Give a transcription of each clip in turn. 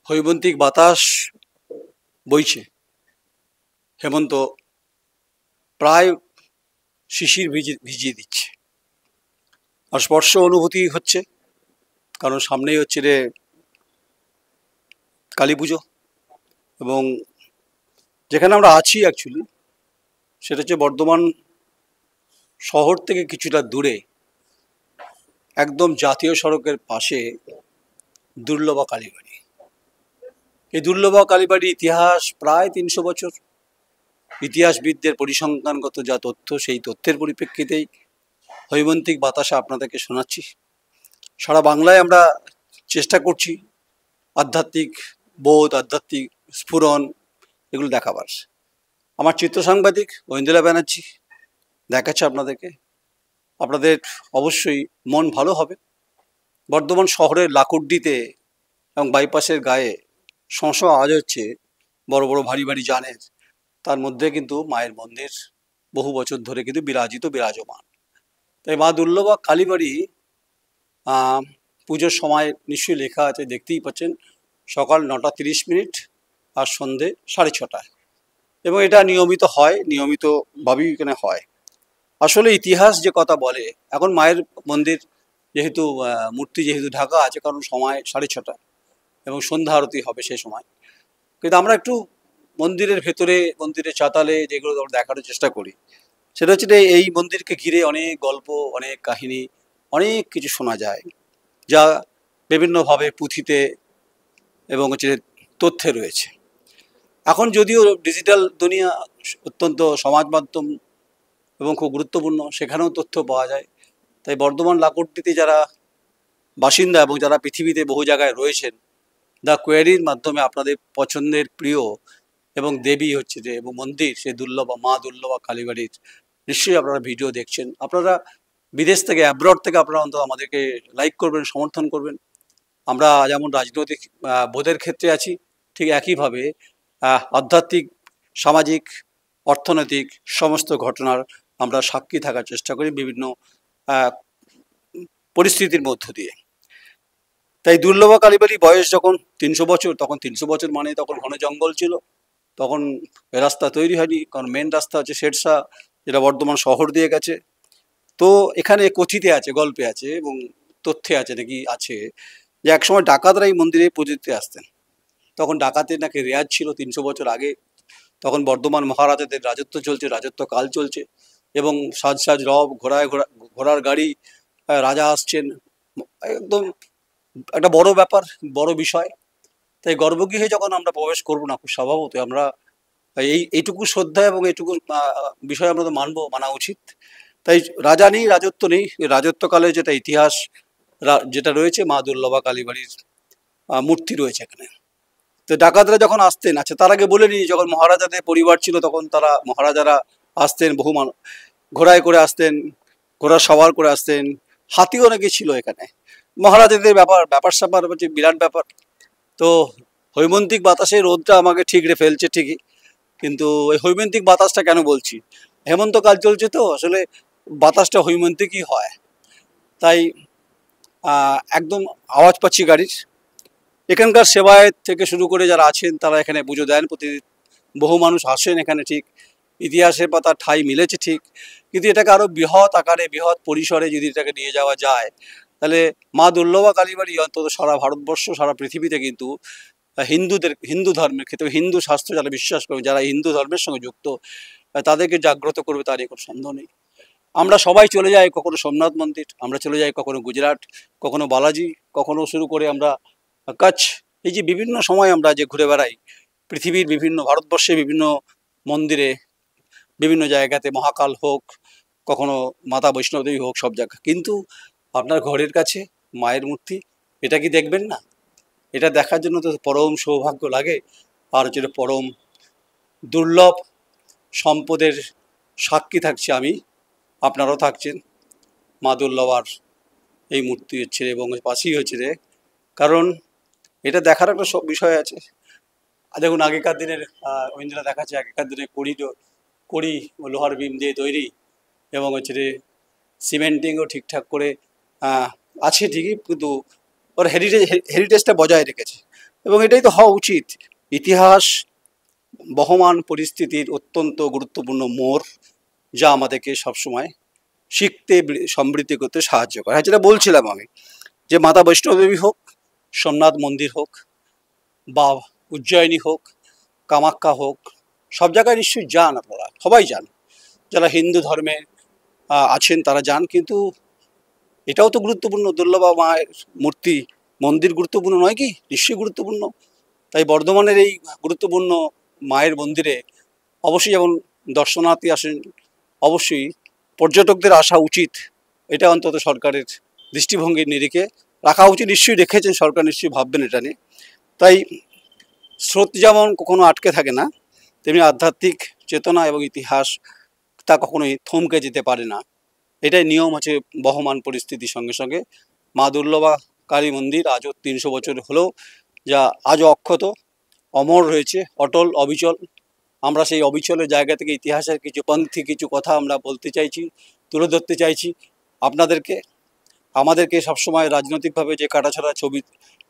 হৈমন্তিক বাতাস বইছে, হেমন্ত প্রায় শিশির ভিজিয়ে দিচ্ছে, আর স্পর্শ অনুভূতি হচ্ছে, কারণ সামনেই হচ্ছে রে কালী পুজো। এবং যেখানে আমরা আছি অ্যাকচুয়ালি সেটা হচ্ছে বর্ধমান শহর থেকে কিছুটা দূরে, একদম জাতীয় সড়কের পাশে দুর্লভা কালীবাড়ি। এই দুর্লভা কালীবাড়ির ইতিহাস প্রায় ৩০০ বছর। ইতিহাসবিদদের পরিসংখ্যানগত যা তথ্য, সেই তথ্যের পরিপ্রেক্ষিতেই হৈমন্তিক বাতাসে আপনাদেরকে শোনাচ্ছি। সারা বাংলায় আমরা চেষ্টা করছি আধ্যাত্মিক বোধ, আধ্যাত্মিক স্ফুরণ এগুলো দেখাবার। আমার চিত্র সাংবাদিক ঐন্দ্রিলা ব্যানার্জি দেখাচ্ছে আপনাদেরকে। আপনাদের অবশ্যই মন ভালো হবে। বর্ধমান শহরের লাকুড্ডিতে এবং বাইপাসের গায়ে শশ আওয়াজ হচ্ছে বড় বড় ভারী ভারী যানের, তার মধ্যে কিন্তু মায়ের মন্দির বহু বছর ধরে কিন্তু বিরাজমান। তাই মা দুর্লভা কালীবাড়ি পুজোর সময় নিশ্চয়ই লেখা আছে, দেখতেই পাচ্ছেন, সকাল 9টা 30 মিনিট আর সন্ধে 6:30। এবং এটা নিয়মিত হয়, নিয়মিতভাবেই এখানে হয়। আসলে ইতিহাস যে কথা বলে, এখন মায়ের মন্দির যেহেতু মূর্তি যেহেতু ঢাকা আছে, কারণ সময় 6:30 এবং সন্ধ্যা আরতি হবে সেই সময়। কিন্তু আমরা একটু মন্দিরের ভেতরে, মন্দিরের চাতালে যেগুলো দেখানোর চেষ্টা করি, সেটা হচ্ছে এই মন্দিরকে ঘিরে অনেক গল্প, অনেক কাহিনী, অনেক কিছু শোনা যায়, যা বিভিন্নভাবে পুঁথিতে এবং হচ্ছে তথ্যে রয়েছে। এখন যদিও ডিজিটাল দুনিয়া অত্যন্ত সমাজ মাধ্যম এবং খুব গুরুত্বপূর্ণ, সেখানেও তথ্য পাওয়া যায়। তাই বর্ধমান লাকুড্ডিতে যারা বাসিন্দা এবং যারা পৃথিবীতে বহু জায়গায় রয়েছেন, দ্য কোয়েরির মাধ্যমে আপনাদের পছন্দের প্রিয় এবং দেবী হচ্ছে যে এবং মন্দির সে মা দুর্লভা কালীবাড়ির নিশ্চয়ই আপনারা ভিডিও দেখছেন। আপনারা বিদেশ থেকে, অ্যাব্রড থেকে আপনারা অন্তত আমাদেরকে লাইক করবেন, সমর্থন করবেন। আমরা যেমন রাজনৈতিক বোধের ক্ষেত্রে আছি, ঠিক একইভাবে আধ্যাত্মিক, সামাজিক, অর্থনৈতিক সমস্ত ঘটনার আমরা সাক্ষী থাকার চেষ্টা করি বিভিন্ন পরিস্থিতির মধ্য দিয়ে। তাই দুর্লভা কালীবাড়ি বয়স যখন ৩০০ বছর, তখন ৩০০ বছর মানে তখন ঘন জঙ্গল ছিল, তখন রাস্তা তৈরি হয়নি, কারণ মেন রাস্তা হচ্ছে শেরশাহ, যেটা বর্ধমান শহর দিয়ে গেছে। তো এখানে কথিতে আছে, গল্পে আছে এবং তথ্যে আছে নাকি আছে যে একসময় ডাকাতরা এই মন্দিরে পুজো দিতে আসতেন। তখন ডাকাতের নাকি রেয়াজ ছিল ৩০০ বছর আগে। তখন বর্ধমান মহারাজাদের রাজত্ব চলছে, রাজত্বকাল চলছে, এবং সাজ সাজ রব, ঘোড়ার গাড়ি, রাজা আসছেন, একদম একটা বড় ব্যাপার, বড় বিষয়। তাই গর্ভগৃহে যখন আমরা প্রবেশ করবো না, খুব স্বভাবত আমরা এইটুকু শ্রদ্ধা এবং এইটুকু বিষয় আমরা তো মানা উচিত। তাই রাজা নেই, রাজত্ব নেই, রাজত্বকালে যেটা ইতিহাস যেটা রয়েছে, মা দুর্লভা কালীবাড়ির মূর্তি রয়েছে এখানে। তো ডাকাতরা যখন আসতেন, আচ্ছা তার আগে বলে নিই, যখন মহারাজাদের পরিবার ছিল তখন মহারাজারা আসতেন, বহু ঘোড়ায় করে আসতেন, ঘোড়া সওয়ার করে আসতেন, হাতিও নাকি ছিল এখানে। মহারাজাদের ব্যাপার স্যাপার হচ্ছে বিরাট ব্যাপার। তো হৈমন্তিক বাতাসে রোদটা আমাকে ঠিকরে ফেলছে ঠিকই, কিন্তু ওই হৈমন্তিক বাতাসটা কেন বলছি, হেমন্তকাল চলছে তো আসলে বাতাসটা হৈমন্তিকই হয়। তাই একদম আওয়াজ পাচ্ছি গাড়ির। এখানকার সেবায়েত থেকে শুরু করে যারা আছেন তারা এখানে পুজো দেন, প্রতিদিন বহু মানুষ আসেন এখানে, ঠিক ইতিহাসের পাতা ঠাঁই মিলেছে ঠিক, কিন্তু এটাকে আরও বৃহৎ আকারে, বৃহৎ পরিসরে যদি এটাকে নিয়ে যাওয়া যায়, তাহলে মা দুর্লভা কালীবাড়ি অন্তত সারা ভারতবর্ষ, সারা পৃথিবীতে কিন্তু হিন্দু ধর্মের ক্ষেত্রে, হিন্দু শাস্ত্র যারা বিশ্বাস করে, যারা হিন্দু ধর্মের সঙ্গে যুক্ত, তাদেরকে জাগ্রত করবে, তার কোনো সন্দেহ নেই। আমরা সবাই চলে যাই কখনো সোমনাথ মন্দির, আমরা চলে যাই কখনো গুজরাট, কখনো বালাজি, কখনো শুরু করে আমরা কচ্ছ। এই যে বিভিন্ন সময় আমরা যে ঘুরে বেড়াই পৃথিবীর বিভিন্ন, ভারতবর্ষের বিভিন্ন মন্দিরে, বিভিন্ন জায়গাতে, মহাকাল হোক, কখনো মাতা বৈষ্ণবদেবী হোক, সব জায়গা, কিন্তু আপনার ঘরের কাছে মায়ের মূর্তি, এটা কি দেখবেন না? এটা দেখার জন্য তো পরম সৌভাগ্য লাগে, আর হচ্ছে পরম দুর্লভ সম্পদের সাক্ষী থাকছি আমি, আপনারাও থাকছেন। মা দুর্লভার এই মূর্তি হচ্ছে এবং পাশেই হচ্ছে রে, কারণ এটা দেখার একটা সব বিষয় আছে। দেখুন আগেকার দিনের ঐন্দ্রা দেখাচ্ছে, আগেকার দিনের কড়ি লোহার বিম দিয়ে তৈরি, এবং হচ্ছে রে সিমেন্টিংও ঠিকঠাক করে আছে ঠিকই, কিন্তু ওর হেরিটেজটা বজায় রেখেছে। এবং এটাই তো হওয়া উচিত। ইতিহাস বহমান পরিস্থিতির অত্যন্ত গুরুত্বপূর্ণ মোড়, যা আমাদেরকে সবসময় শিখতে সমৃদ্ধি করতে সাহায্য করে। হ্যাঁ, যেটা বলছিলাম আমি, যে মাতা বৈষ্ণবদেবী হোক, সোমনাথ মন্দির হোক, বা উজ্জয়িনী হোক, কামাখ্যা হোক, সব জায়গায় নিশ্চয়ই যান, আপনারা সবাই যান। যারা হিন্দু ধর্মে আছেন তারা যান, কিন্তু এটাও তো গুরুত্বপূর্ণ। দুর্লভা মায়ের মূর্তি মন্দির গুরুত্বপূর্ণ নয় কি? নিশ্চয়ই গুরুত্বপূর্ণ। তাই বর্ধমানের এই গুরুত্বপূর্ণ মায়ের মন্দিরে অবশ্যই যেমন দর্শনার্থী আসেন, অবশ্যই পর্যটকদের আসা উচিত। এটা অন্তত সরকারের দৃষ্টিভঙ্গির নিরিখে রাখা উচিত। নিশ্চয়ই রেখেছেন সরকার, নিশ্চয়ই ভাববেন এটা নিয়ে। তাই স্রোত যেমন কখনো আটকে থাকে না, তেমনি আধ্যাত্মিক চেতনা এবং ইতিহাস তা কখনোই থমকে যেতে পারে না। এটাই নিয়ম হচ্ছে বহমান পরিস্থিতির সঙ্গে সঙ্গে। মা দুর্লভা কালী মন্দির আজও 300 বছর হলেও যা আজও অক্ষত অমর রয়েছে, অটল অবিচল। আমরা সেই অবিচলের জায়গা থেকে ইতিহাসের কিছু পন্থী কিছু কথা আমরা বলতে চাইছি, তুলে ধরতে চাইছি আপনাদেরকে। আমাদেরকে সবসময় রাজনৈতিকভাবে যে কাটাছাড়া ছবি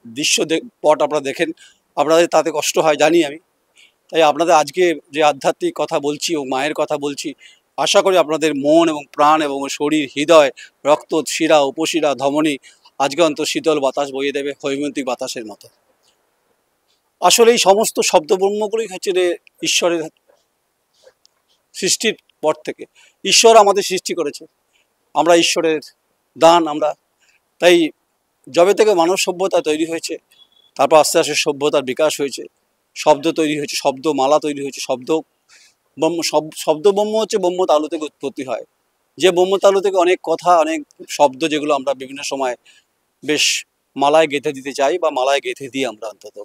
দৃশ্য পট আপনারা দেখেন, আপনাদের তাতে কষ্ট হয় জানি আমি। তাই আপনাদের আজকে যে আধ্যাত্মিক কথা বলছি ও মায়ের কথা বলছি, আশা করি আপনাদের মন এবং প্রাণ এবং শরীর, হৃদয়, রক্ত, শিরা, উপশিরা, ধমনী আজকে অন্তত শীতল বাতাস বইয়ে দেবে, হৈমন্তিক বাতাসের মতো। আসলে এই সমস্ত শব্দব্রহ্মগুলোই হচ্ছে যে ঈশ্বরের সৃষ্টির পর থেকে ঈশ্বর আমাদের সৃষ্টি করেছে, আমরা ঈশ্বরের দান আমরা। তাই যবে থেকে মানব সভ্যতা তৈরি হয়েছে, তারপর আস্তে আস্তে সভ্যতার বিকাশ হয়েছে, শব্দ তৈরি হয়েছে, শব্দমালা তৈরি হয়েছে, শব্দ ব্রহ্ম হচ্ছে ব্রহ্ম তালু থেকে উৎপত্তি হয়। যে ব্রহ্ম তালু থেকে অনেক কথা, অনেক শব্দ, যেগুলো আমরা বিভিন্ন সময় বেশ মালায় গেঁথে দিতে চাই বা মালায় গেঁথে দিই আমরা অন্তত,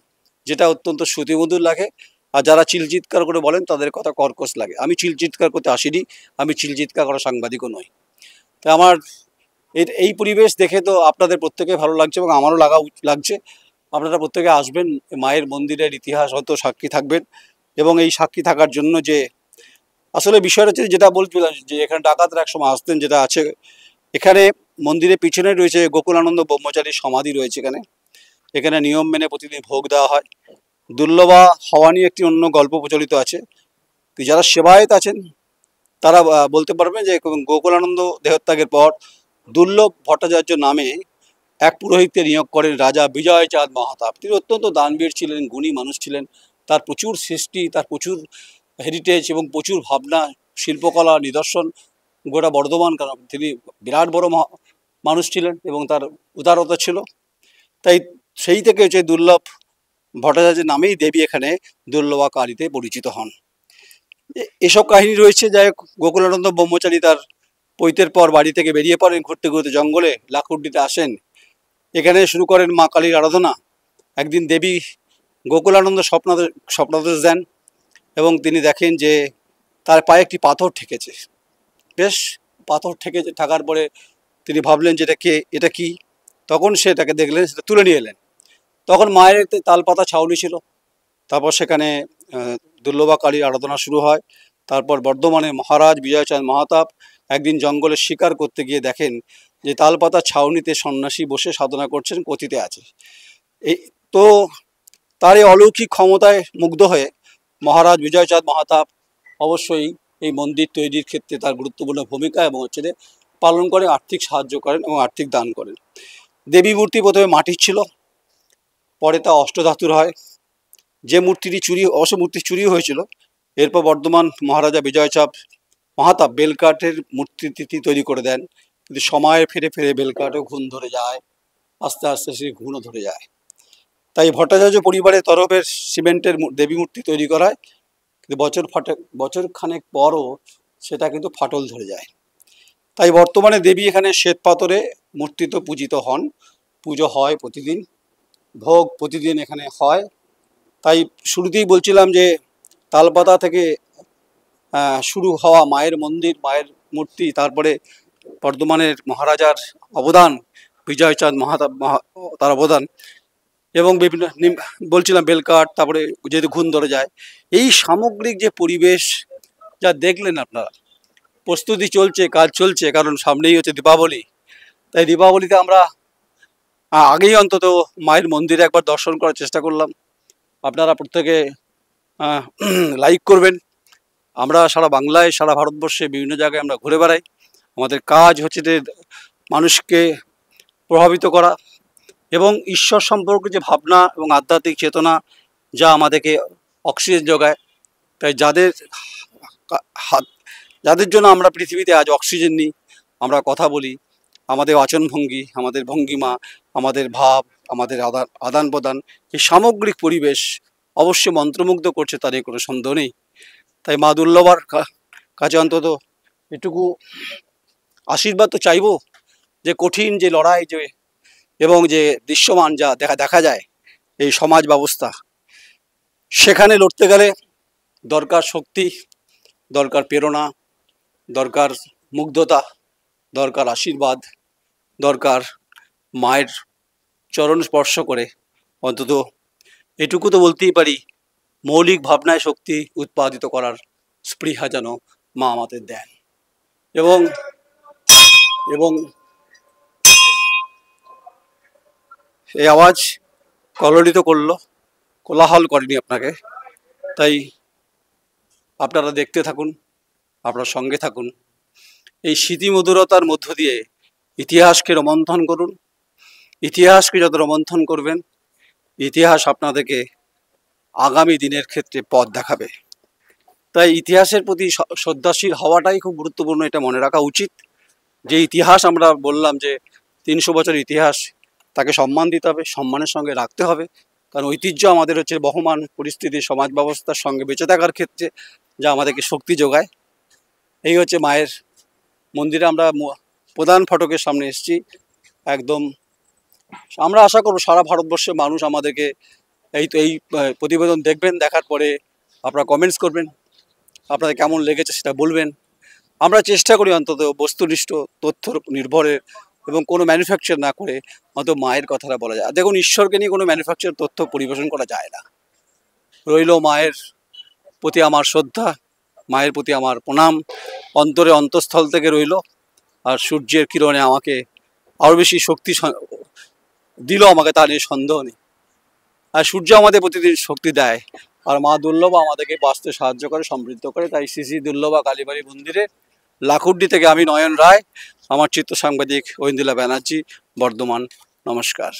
যেটা অত্যন্ত শ্রুতিমধুর লাগে। আর যারা চিলচিৎকার করে বলেন তাদের কথা কর্কশ লাগে। আমি চিলচিৎকার করতে আসিনি, আমি চিলচিৎকার করা সাংবাদিকও নই। তাই আমার এই পরিবেশ দেখে তো আপনাদের প্রত্যেকে ভালো লাগছে এবং আমারও লাগছে। আপনারা প্রত্যেকে আসবেন, মায়ের মন্দিরের ইতিহাস হয়তো সাক্ষী থাকবেন। এবং এই সাক্ষী থাকার জন্য যে আসলে বিষয়টা হচ্ছে, যেটা বলছিলাম, যে এখানে ডাকাতরা একসময় আসতেন, যেটা আছে এখানে মন্দিরের পিছনে রয়েছে গোকুলানন্দ ব্রহ্মচারীর সমাধি রয়েছে এখানে। এখানে নিয়ম মেনে প্রতিদিন ভোগ দেওয়া হয়। দুর্লভা হওয়া নিয়ে একটি অন্য গল্প প্রচলিত আছে। যারা সেবায়েত আছেন তারা বলতে পারবেন যে গোকুলানন্দ দেহত্যাগের পর দুর্লভ ভট্টাচার্য নামে এক পুরোহিতকে নিয়োগ করেন রাজা বিজয়চাঁদ মাহাতাব। তিনি অত্যন্ত দানবীর ছিলেন, গুণী মানুষ ছিলেন। তার প্রচুর সৃষ্টি, তার প্রচুর হেরিটেজ এবং প্রচুর ভাবনা, শিল্পকলা নিদর্শন গোটা বর্ধমান, কারণ তিনি বিরাট বড় মানুষ ছিলেন এবং তার উদারতা ছিল। তাই সেই থেকে হচ্ছে দুর্লভ ভট্টাচার্যের নামেই দেবী এখানে দুর্লভা কালীতে পরিচিত হন। এসব কাহিনী রয়েছে। যাই হোক, গোকুলানন্দ ব্রহ্মচারী তার পৈতের পর বাড়ি থেকে বেরিয়ে পড়েন, ঘুরতে ঘুরতে জঙ্গলে লাখুড্ডিতে আসেন। এখানে শুরু করেন মা কালীর আরাধনা। একদিন দেবী গোকুলানন্দ স্বপ্নাদেশ দেন এবং তিনি দেখেন যে তার পায়ে একটি পাথর ঠেকেছে। বেশ, পাথর থাকার পরে তিনি ভাবলেন যে এটা কি। তখন সেটাকে দেখলেন, সেটা তুলে নিয়ে এলেন। তখন মায়ের তালপাতা ছাউনি ছিল। তারপর সেখানে দুর্লভা কালীর আরাধনা শুরু হয়। তারপর বর্ধমানে মহারাজ বিজয়চাঁদ মাহাতাব একদিন জঙ্গলে শিকার করতে গিয়ে দেখেন যে তালপাতা ছাউনিতে সন্ন্যাসী বসে সাধনা করছেন, কথিতে আছে। এই তো তার এই অলৌকিক ক্ষমতায় মুগ্ধ হয়ে মহারাজ বিজয়চাঁদ মাহাতাব অবশ্যই এই মন্দির তৈরির ক্ষেত্রে তার গুরুত্বপূর্ণ ভূমিকা এবং পালন করে, আর্থিক সাহায্য করেন এবং আর্থিক দান করেন। দেবী মূর্তি প্রথমে মাটির ছিল, পরে তা অষ্টধাতুর হয়। যে মূর্তিটি মূর্তি চুরি হয়েছিল, এরপর বর্ধমান মহারাজা বিজয়চাঁদ মাহাতাব বেলকাঠের মূর্তি তৈরি করে দেন। কিন্তু সময় ফিরে ফিরে বেলকাঠও ঘুণ ধরে যায়, আস্তে আস্তে সেই ঘুণও ধরে যায়। তাই ভট্টাচার্য পরিবারের তরফের সিমেন্টের দেবী মূর্তি তৈরি করায়, কিন্তু বছর খানেক পরও সেটা কিন্তু ফাটল ধরে যায়। তাই বর্তমানে দেবী এখানে শ্বেত পাথরে মূর্তিত পূজিত হন, পুজো হয় প্রতিদিন, ভোগ প্রতিদিন এখানে হয়। তাই শুরুতেই বলছিলাম যে তালপাতা থেকে শুরু হওয়া মায়ের মন্দির, মায়ের মূর্তি, তারপরে বর্ধমানের মহারাজার অবদান, বিজয়চাঁদ মাহাতাব তার অবদান, এবং বিভিন্ন বলছিলাম বেলকাঠ, তারপরে যেহেতু ঘুণ ধরে যায়, এই সামগ্রিক যে পরিবেশ যা দেখলেন আপনারা। প্রস্তুতি চলছে, কাজ চলছে, কারণ সামনেই হচ্ছে দীপাবলি। তাই দীপাবলিতে আমরা আগেই অন্তত মায়ের মন্দিরে একবার দর্শন করার চেষ্টা করলাম। আপনারা প্রত্যেকে লাইক করবেন। আমরা সারা বাংলায়, সারা ভারতবর্ষে বিভিন্ন জায়গায় আমরা ঘুরে বেড়াই। আমাদের কাজ হচ্ছে যে মানুষকে প্রভাবিত করা এবং ঈশ্বর সম্পর্কে যে ভাবনা এবং আধ্যাত্মিক চেতনা যা আমাদেরকে অক্সিজেন যোগায়। তাই যাদের জন্য আমরা পৃথিবীতে আজ অক্সিজেন নিই, আমরা কথা বলি, আমাদের আচরণভঙ্গি, আমাদের ভঙ্গিমা, আমাদের ভাব, আমাদের আদান প্রদান, এই সামগ্রিক পরিবেশ অবশ্যই মন্ত্রমুগ্ধ করছে, তাদের কোনো সন্দেহ নেই। তাই মা দুর্লভার কাছে অন্তত এটুকু আশীর্বাদ তো চাইবো যে কঠিন যে লড়াই যে এবং যে দৃশ্যমান যা দেখা যায় এই সমাজ ব্যবস্থা, সেখানে লড়তে গেলে দরকার শক্তি, দরকার প্রেরণা, দরকার মুগ্ধতা, দরকার আশীর্বাদ, দরকার মায়ের চরণ স্পর্শ করে অন্তত এটুকু তো বলতেই পারি, মৌলিক ভাবনায় শক্তি উৎপাদিত করার স্পৃহা যেন মা আমাদের দেন। এবং এবং এই আওয়াজ কলরিত করলো, কোলাহল করেনি আপনাকে। তাই আপনারা দেখতে থাকুন, আপনার সঙ্গে থাকুন। এই স্মৃতিমধুরতার মধ্য দিয়ে ইতিহাসকে রোমন্থন করুন। ইতিহাসকে যত রোমন্থন করবেন, ইতিহাস আপনাদেরকে আগামী দিনের ক্ষেত্রে পথ দেখাবে। তাই ইতিহাসের প্রতি শ্রদ্ধাশীল হওয়াটাই খুব গুরুত্বপূর্ণ, এটা মনে রাখা উচিত। যে ইতিহাস আমরা বললাম যে 300 বছর ইতিহাস, তাকে সম্মান দিতে হবে, সম্মানের সঙ্গে রাখতে হবে। কারণ ঐতিহ্য আমাদের হচ্ছে বহমান পরিস্থিতি, সমাজ ব্যবস্থার সঙ্গে বেঁচে থাকার ক্ষেত্রে যা আমাদেরকে শক্তি যোগায়। এই হচ্ছে মায়ের মন্দিরে আমরা প্রধান ফটকের সামনে এসেছি। একদম আমরা আশা করব সারা ভারতবর্ষের মানুষ আমাদেরকে এই প্রতিবেদন দেখবেন, দেখার পরে আপনারা কমেন্টস করবেন, আপনাদের কেমন লেগেছে সেটা বলবেন। আমরা চেষ্টা করি অন্তত বস্তুনিষ্ঠ তথ্যর নির্ভরে এবং কোনো ম্যানুফ্যাকচার না করে অন্তত মায়ের কথাটা বলা যায়। দেখুন, ঈশ্বরকে নিয়ে কোনো ম্যানুফ্যাকচার তথ্য পরিবেশন করা যায় না। রইল মায়ের প্রতি আমার শ্রদ্ধা, মায়ের প্রতি আমার প্রণাম অন্তরে অন্তঃস্থল থেকে রইল। আর সূর্যের কিরণে আমাকে আরও বেশি শক্তি দিল, আমাকে তা নিয়ে সন্দেহ নেই। আর সূর্য আমাদের প্রতিদিন শক্তি দেয়, আর মা দুর্লভা আমাদেরকে বাঁচতে সাহায্য করে, সমৃদ্ধ করে। তাই শ্রী শ্রী দুর্লভা কালীবাড়ি মন্দিরে লাখুড্ডি থেকে আমি নয়ন রায়, আমার চিত্র সাংবাদিক ঐন্দ্রিলা ব্যানার্জি, বর্ধমান। নমস্কার।